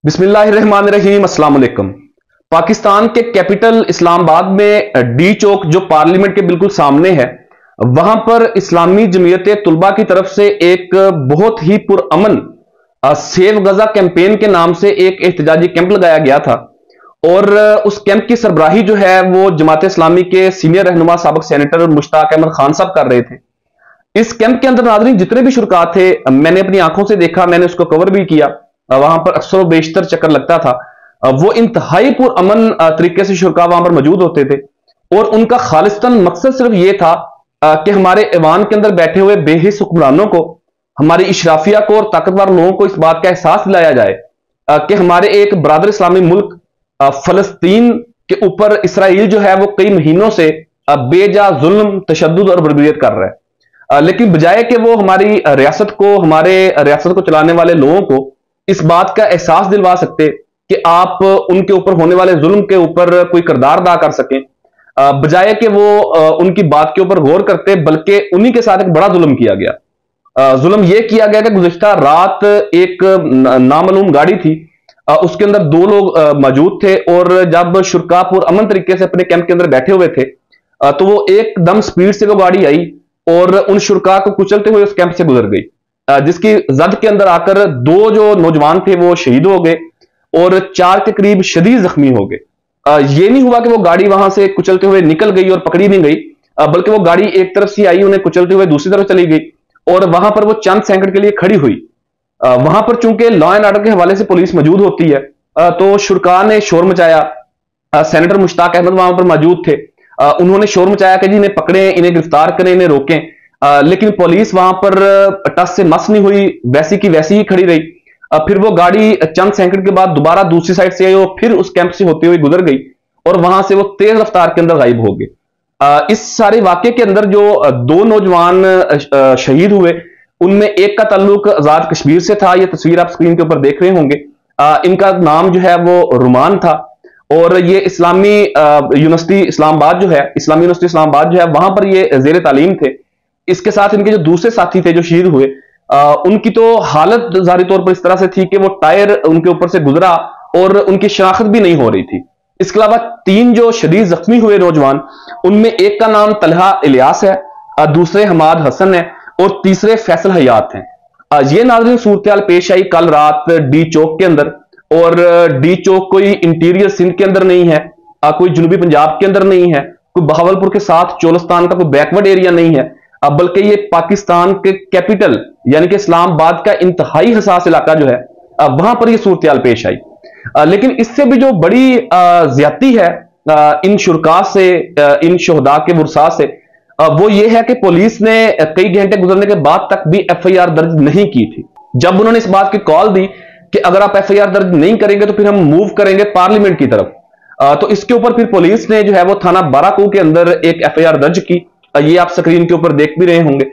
बिस्मिल्लाहिर्रहमानिर्रहीम, अस्सलाम वालेकुम। पाकिस्तान के कैपिटल इस्लामाबाद में डी चौक जो पार्लियामेंट के बिल्कुल सामने है, वहां पर इस्लामी जमीयत तुलबा की तरफ से एक बहुत ही पुरअमन सेव गजा कैंपेन के नाम से एक एहतजाजी कैंप लगाया गया था। और उस कैंप की सरबराही जो है वो जमात इस्लामी के सीनियर रहनुमा साबिक सेनेटर मुश्ताक अहमद खान साहब कर रहे थे। इस कैंप के अंदर नाज़रीन जितने भी शुरका थे, मैंने अपनी आंखों से देखा, मैंने उसको कवर भी किया। वहां पर अक्सर व बेशतर चक्कर लगता था। वो इंतहाई पुरअमन तरीके से शुरका वहां पर मौजूद होते थे और उनका खालिस्तन मकसद सिर्फ ये था कि हमारे ऐवान के अंदर बैठे हुए बेहिस हुक्मरानों को, हमारी इशराफिया को और ताकतवर लोगों को इस बात का एहसास दिलाया जाए कि हमारे एक बरादर इस्लामी मुल्क फलस्तीन के ऊपर इसराइल जो है वो कई महीनों से बेजा जुल्म, तशद्दुद और बर्बरियत कर रहा है। लेकिन बजाय कि वो हमारी रियासत को, हमारे रियासत को चलाने वाले लोगों को इस बात का एहसास दिलवा सकते कि आप उनके ऊपर होने वाले जुल्म के ऊपर कोई किरदार अदा कर सकें, बजाय कि वो उनकी बात के ऊपर गौर करते, बल्कि उन्हीं के साथ एक बड़ा जुल्म किया गया। जुल्म यह किया गया कि गुज़िश्ता रात एक नामालूम गाड़ी थी, उसके अंदर दो लोग मौजूद थे और जब शुरका पुरअमन तरीके से अपने कैंप के अंदर बैठे हुए थे तो वो एकदम स्पीड से वो गाड़ी आई और उन शुरका को कुचलते हुए उस कैंप से गुजर गई, जिसकी जद के अंदर आकर दो जो नौजवान थे वो शहीद हो गए और 4 के करीब शदीद जख्मी हो गए। ये नहीं हुआ कि वो गाड़ी वहां से कुचलते हुए निकल गई और पकड़ी नहीं गई, बल्कि वो गाड़ी एक तरफ से आई, उन्हें कुचलते हुए दूसरी तरफ चली गई और वहां पर वो चंद सेकंड के लिए खड़ी हुई। वहां पर चूंकि लॉ एंड ऑर्डर के हवाले से पुलिस मौजूद होती है, तो शुरका ने शोर मचाया। सेनेटर मुश्ताक अहमद वहां पर मौजूद थे। उन्होंने शोर मचाया कि जी इन्हें पकड़ें, इन्हें गिरफ्तार करें, इन्हें रोकें। लेकिन पुलिस वहां पर टस से मस नहीं हुई, वैसी की वैसी ही खड़ी रही। फिर वो गाड़ी चंद सेकंड के बाद दोबारा दूसरी साइड से आई और फिर उस कैंप से होते हुए गुजर गई और वहां से वो तेज रफ्तार के अंदर गायब हो गए। इस सारे वाकये के अंदर जो दो नौजवान शहीद हुए, उनमें एक का ताल्लुक आजाद कश्मीर से था। ये तस्वीर आप स्क्रीन के ऊपर देख रहे होंगे। इनका नाम जो है वो रुमान था और ये इस्लामी यूनिवर्सिटी इस्लामाबाद जो है, इस्लामी यूनिवर्सिटी इस्लामाबाद जो है, वहां पर ये जेर तालीम थे। इसके साथ इनके जो दूसरे साथी थे जो शहीद हुए, उनकी तो हालत जारी तौर पर इस तरह से थी कि वो टायर उनके ऊपर से गुजरा और उनकी शनाख्त भी नहीं हो रही थी। इसके अलावा 3 जो शदीद जख्मी हुए नौजवान, उनमें एक का नाम तलहा इलियास है, दूसरे हमाद हसन है और तीसरे फैसल हयात हैं। ये नाज़रीन सूरत हाल पेश आई कल रात डी चौक के अंदर। और डी चौक कोई इंटीरियर सिंध के अंदर नहीं है, कोई जनूबी पंजाब के अंदर नहीं है, कोई बहावलपुर के साथ चोलस्तान का कोई बैकवर्ड एरिया नहीं है, बल्कि ये पाकिस्तान के कैपिटल यानी कि इस्लामाबाद का इंतहाई हसास इलाका जो है, वहां पर ये सूरत हाल पेश आई। लेकिन इससे भी जो बड़ी ज्यादती है इन शुरका से, इन शहदा के वुरसा से, वो ये है कि पुलिस ने कई घंटे गुजरने के बाद तक भी FIR दर्ज नहीं की थी। जब उन्होंने इस बात की कॉल दी कि अगर आप FIR दर्ज नहीं करेंगे तो फिर हम मूव करेंगे पार्लियामेंट की तरफ, तो इसके ऊपर फिर पुलिस ने जो है वो थाना बाराकू के अंदर एक FIR दर्ज की। ये आप स्क्रीन के ऊपर देख भी रहे होंगे।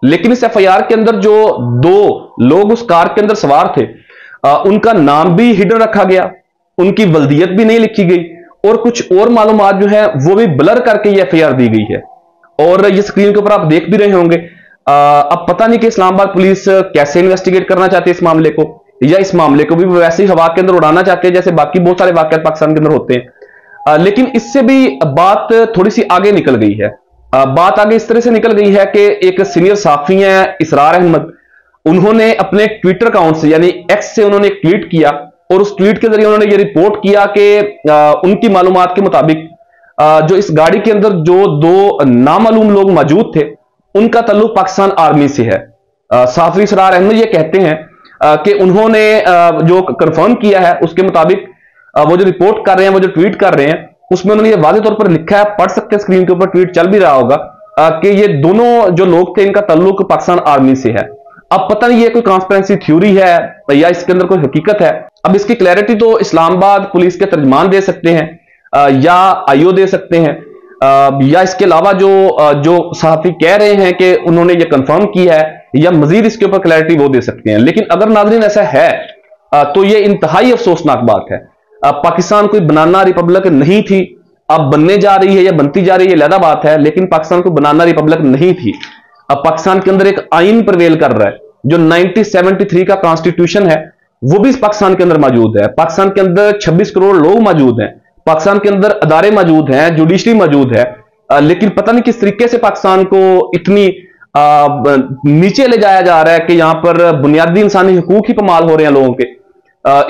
लेकिन इस FIR के अंदर जो 2 लोग उस कार के अंदर सवार थे, उनका नाम भी हिडन रखा गया, उनकी वल्दियत भी नहीं लिखी गई और कुछ और मालूमात जो है वो भी ब्लर करके ये FIR दी गई है। और ये स्क्रीन के ऊपर आप देख भी रहे होंगे। अब पता नहीं कि इस्लामाबाद पुलिस कैसे इन्वेस्टिगेट करना चाहती है इस मामले को, या इस मामले को भी वैसे ही हवा के अंदर उड़ाना चाहते हैं जैसे बाकी बहुत सारे वाकयात पाकिस्तान के अंदर होते हैं। लेकिन इससे भी बात थोड़ी सी आगे निकल गई है। बात आगे इस तरह से निकल गई है कि एक सीनियर साफी हैं इसरार अहमद, उन्होंने अपने ट्विटर अकाउंट से यानी एक्स से उन्होंने एक ट्वीट किया और उस ट्वीट के जरिए उन्होंने ये रिपोर्ट किया कि उनकी मालूमात के मुताबिक जो इस गाड़ी के अंदर जो 2 नामालूम लोग मौजूद थे, उनका ताल्लुक पाकिस्तान आर्मी से है। साफी इसरार अहमद ये कहते हैं कि उन्होंने जो कंफर्म किया है उसके मुताबिक वो जो रिपोर्ट कर रहे हैं, वो जो ट्वीट कर रहे हैं, उसमें उन्होंने ये वाज़ेह तौर पर लिखा है, पढ़ सकते हैं, स्क्रीन के ऊपर ट्वीट चल भी रहा होगा, कि ये दोनों जो लोग थे इनका ताल्लुक पाकिस्तान आर्मी से है। अब पता नहीं ये कोई ट्रांसपेरेंसी थ्योरी है या इसके अंदर कोई हकीकत है। अब इसकी क्लैरिटी तो इस्लामाबाद पुलिस के तर्जमान दे सकते हैं या IO दे सकते हैं, या इसके अलावा जो सहाफी कह रहे हैं कि उन्होंने ये कंफर्म किया है, या मजीद इसके ऊपर क्लैरिटी वो दे सकते हैं। लेकिन अगर नाज़रीन ऐसा है तो ये इंतहाई अफसोसनाक बात है। पाकिस्तान कोई बनाना रिपब्लिक नहीं थी, अब बनने जा रही है या बनती जा रही है, अलग बात है, लेकिन पाकिस्तान कोई बनाना रिपब्लिक नहीं थी। अब पाकिस्तान के अंदर एक आइन प्रवेल कर रहा है जो 1973 का कॉन्स्टिट्यूशन है, वो भी इस पाकिस्तान के अंदर मौजूद है। पाकिस्तान के अंदर 26 करोड़ लोग मौजूद हैं, पाकिस्तान के अंदर अदारे मौजूद हैं, जुडिशरी मौजूद है, लेकिन पता नहीं किस तरीके से पाकिस्तान को इतनी नीचे ले जाया जा रहा है कि यहां पर बुनियादी इंसानी हकूक ही पमाल हो रहे हैं लोगों के।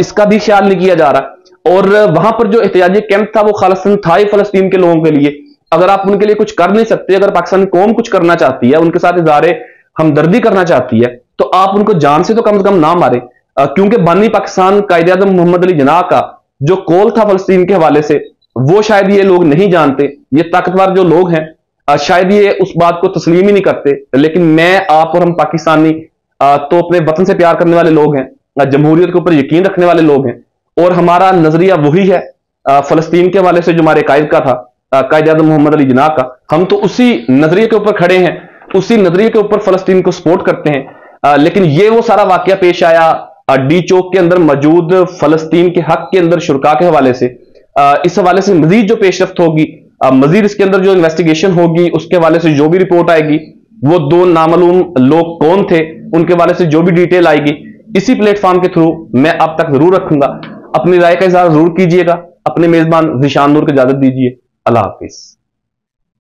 इसका भी ख्याल नहीं किया जा रहा। और वहां पर जो एहतिजाजी कैंप था वो खालिस्तान था ही फलस्तीन के लोगों के लिए। अगर आप उनके लिए कुछ कर नहीं सकते, अगर पाकिस्तानी कौम कुछ करना चाहती है, उनके साथ इज़हारे हमदर्दी करना चाहती है, तो आप उनको जान से तो कम ना मारे। क्योंकि बानी पाकिस्तान कायद-ए-आज़म मोहम्मद अली जिन्नाह का जो कौल था फलस्तीन के हवाले से, वो शायद ये लोग नहीं जानते। ये ताकतवर जो लोग हैं शायद ये उस बात को तस्लीम ही नहीं करते। लेकिन मैं, आप और हम पाकिस्तानी तो अपने वतन से प्यार करने वाले लोग हैं, जमहूरियत के ऊपर यकीन रखने वाले लोग हैं, और हमारा नजरिया वही है फलस्तीन के हवाले से जो हमारे कायद का था, कायद-ए-आज़म मोहम्मद अली जिन्नाह का। हम तो उसी नजरिए के ऊपर खड़े हैं, उसी नजरिए के ऊपर फलस्तीन को सपोर्ट करते हैं। लेकिन ये वो सारा वाकया पेश आया डी चौक के अंदर मौजूद फलस्तीन के हक के अंदर शुरका के हवाले से। इस हवाले से मजीद जो पेशरफ्त होगी, मजीद इसके अंदर जो इन्वेस्टिगेशन होगी, उसके हवाले से जो भी रिपोर्ट आएगी, वो दो नामालूम लोग कौन थे, उनके हवाले से जो भी डिटेल आएगी, इसी प्लेटफॉर्म के थ्रू मैं आप तक जरूर रखूंगा। अपनी राय का इजहार जरूर कीजिएगा। अपने मेजबान ज़ीशान नूर को इजाजत दीजिए। अल्लाह हाफिज।